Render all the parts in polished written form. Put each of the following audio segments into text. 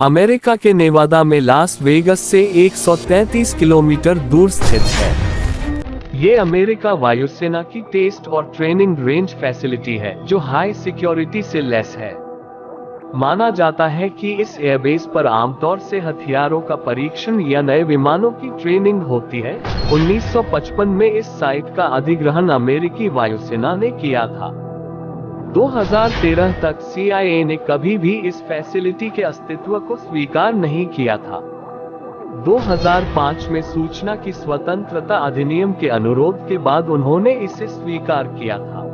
America के नेवादा में Las Vegas से 133 किलोमीटर दूर स्थित है। ये अमेरिका वायुसेना की टेस्ट और ट्रेनिंग रेंज फैसिलिटी है जो हाई सिक्योरिटी से लैस है। माना जाता है कि इस एयरबेस पर आमतौर से हथियारों का परीक्षण या नए विमानों की ट्रेनिंग होती है। 1955 में इस साइट का अधिग्रहण अमेरिकी वायुसेना ने किया था। 2013 तक CIA ने कभी भी इस फैसिलिटी के अस्तित्व को स्वीकार नहीं किया था। 2005 में सूचना की स्वतंत्रता अधिनियम के अनुरोध के बाद उन्होंने इसे स्वीकार किया था।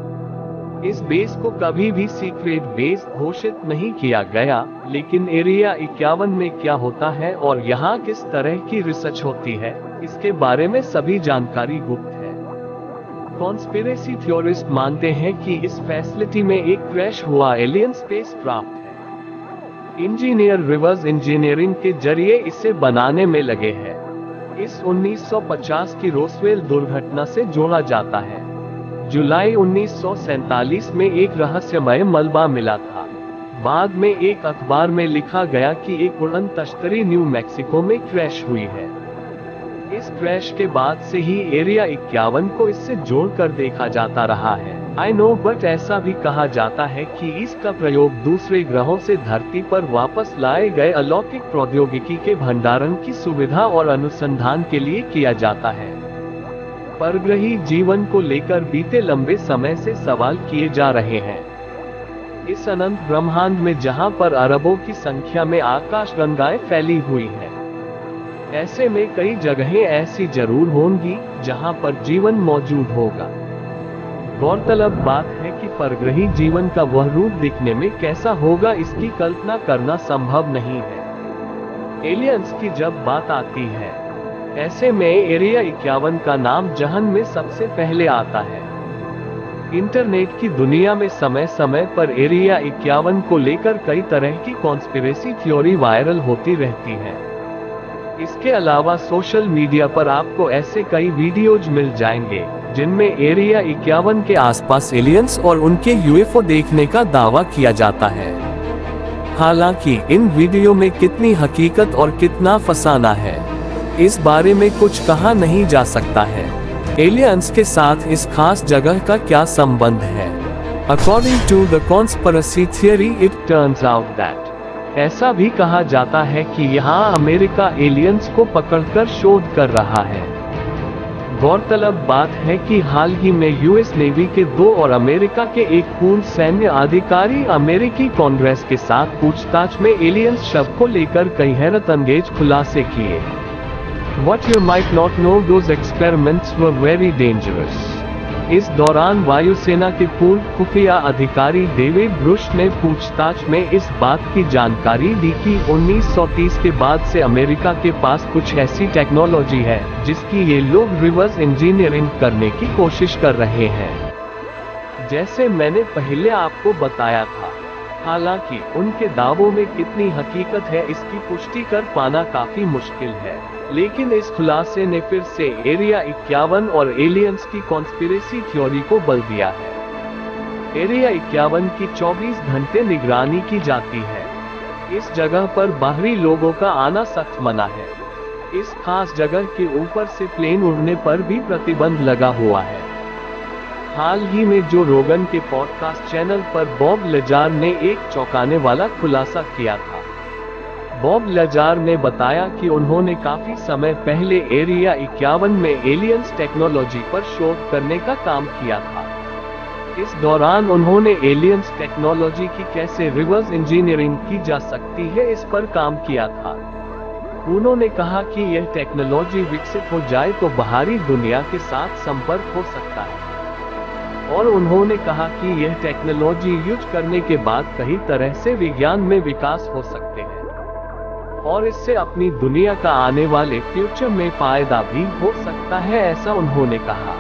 इस बेस को कभी भी सीक्रेट बेस घोषित नहीं किया गया, लेकिन एरिया 51 में क्या होता है और यहाँ किस तरह की रिसर्च होती है, इसके बारे में सभी जानकारी गुप्त है। कॉन्स्पिरेसी थ्योरिस्ट मानते हैं कि इस फैसिलिटी में एक क्रैश हुआ एलियन स्पेसक्राफ्ट है। इंजीनियर रिवर्स इंजीनियरिंग के जरिए इसे बनाने में लगे हैं। इस 1950 की रोसवेल दुर्घटना से जोड़ा जाता है। जुलाई 1947 में एक रहस्यमय मलबा मिला था। बाद में एक अखबार में लिखा गया कि एक उड़न तश्तरी न्यू मैक्सिको में क्रैश हुई है। इस क्रैश के बाद से ही एरिया 51 को इससे जोड़कर देखा जाता रहा है। आई नो, बट ऐसा भी कहा जाता है कि इसका प्रयोग दूसरे ग्रहों से धरती पर वापस लाए गए अलौकिक प्रौद्योगिकी के भंडारण की सुविधा और अनुसंधान के लिए किया जाता है। परग्रही जीवन को लेकर बीते लंबे समय से सवाल किए जा रहे हैं। इस अनंत ब्रह्मांड में जहां पर अरबों की संख्या में आकाशगंगाएं फैली हुई हैं, ऐसे में कई जगहें ऐसी जरूर होंगी जहां पर जीवन मौजूद होगा। गौरतलब बात है कि परग्रही जीवन का वह रूप दिखने में कैसा होगा, इसकी कल्पना करना संभव नहीं है। एलियंस की जब बात आती है, ऐसे में एरिया 51 का नाम जहन में सबसे पहले आता है। इंटरनेट की दुनिया में समय समय पर एरिया 51 को लेकर कई तरह की कॉन्स्पिरेसी थ्योरी वायरल होती रहती है। इसके अलावा सोशल मीडिया पर आपको ऐसे कई वीडियोज मिल जाएंगे जिनमें एरिया 51 के आसपास एलियंस और उनके UFO देखने का दावा किया जाता है। हालांकि इन वीडियो में कितनी हकीकत और कितना फसाना है, इस बारे में कुछ कहा नहीं जा सकता है। एलियंस के साथ इस खास जगह का क्या संबंध है? According to the conspiracy theory, it turns out that ऐसा भी कहा जाता है कि यहाँ अमेरिका एलियंस को पकड़कर शोध कर रहा है। गौरतलब बात है कि हाल ही में US नेवी के 2 और अमेरिका के एक पूर्व सैन्य अधिकारी अमेरिकी कांग्रेस के साथ पूछताछ में एलियंस शव को लेकर कई हैरतअंगेज खुलासे किए। What you might not know, those experiments were very dangerous. इस दौरान वायुसेना के पूर्व खुफिया अधिकारी डेविड ब्रुश ने पूछताछ में इस बात की जानकारी दी कि 1930 के बाद से अमेरिका के पास कुछ ऐसी टेक्नोलॉजी है जिसकी ये लोग रिवर्स इंजीनियरिंग करने की कोशिश कर रहे हैं। जैसे मैंने पहले आपको बताया था, हालांकि उनके दावों में कितनी हकीकत है इसकी पुष्टि कर पाना काफी मुश्किल है, लेकिन इस खुलासे ने फिर से एरिया 51 और एलियंस की कॉन्स्पिरेसी थ्योरी को बल दिया है। एरिया 51 की 24 घंटे निगरानी की जाती है। इस जगह पर बाहरी लोगों का आना सख्त मना है। इस खास जगह के ऊपर से प्लेन उड़ने पर भी प्रतिबंध लगा हुआ है। हाल ही में जो रोगन के पॉडकास्ट चैनल पर बॉब लजार ने एक चौंकाने वाला खुलासा किया था। बॉब लजार ने बताया कि उन्होंने काफी समय पहले एरिया 51 में एलियंस टेक्नोलॉजी पर शोध करने का काम किया था। इस दौरान उन्होंने एलियंस टेक्नोलॉजी की कैसे रिवर्स इंजीनियरिंग की जा सकती है इस पर काम किया था। उन्होंने कहा कि यह टेक्नोलॉजी विकसित हो जाए तो बाहरी दुनिया के साथ संपर्क हो सकता है, और उन्होंने कहा कि यह टेक्नोलॉजी यूज करने के बाद कई तरह से विज्ञान में विकास हो सकते हैं और इससे अपनी दुनिया का आने वाले फ्यूचर में फायदा भी हो सकता है, ऐसा उन्होंने कहा।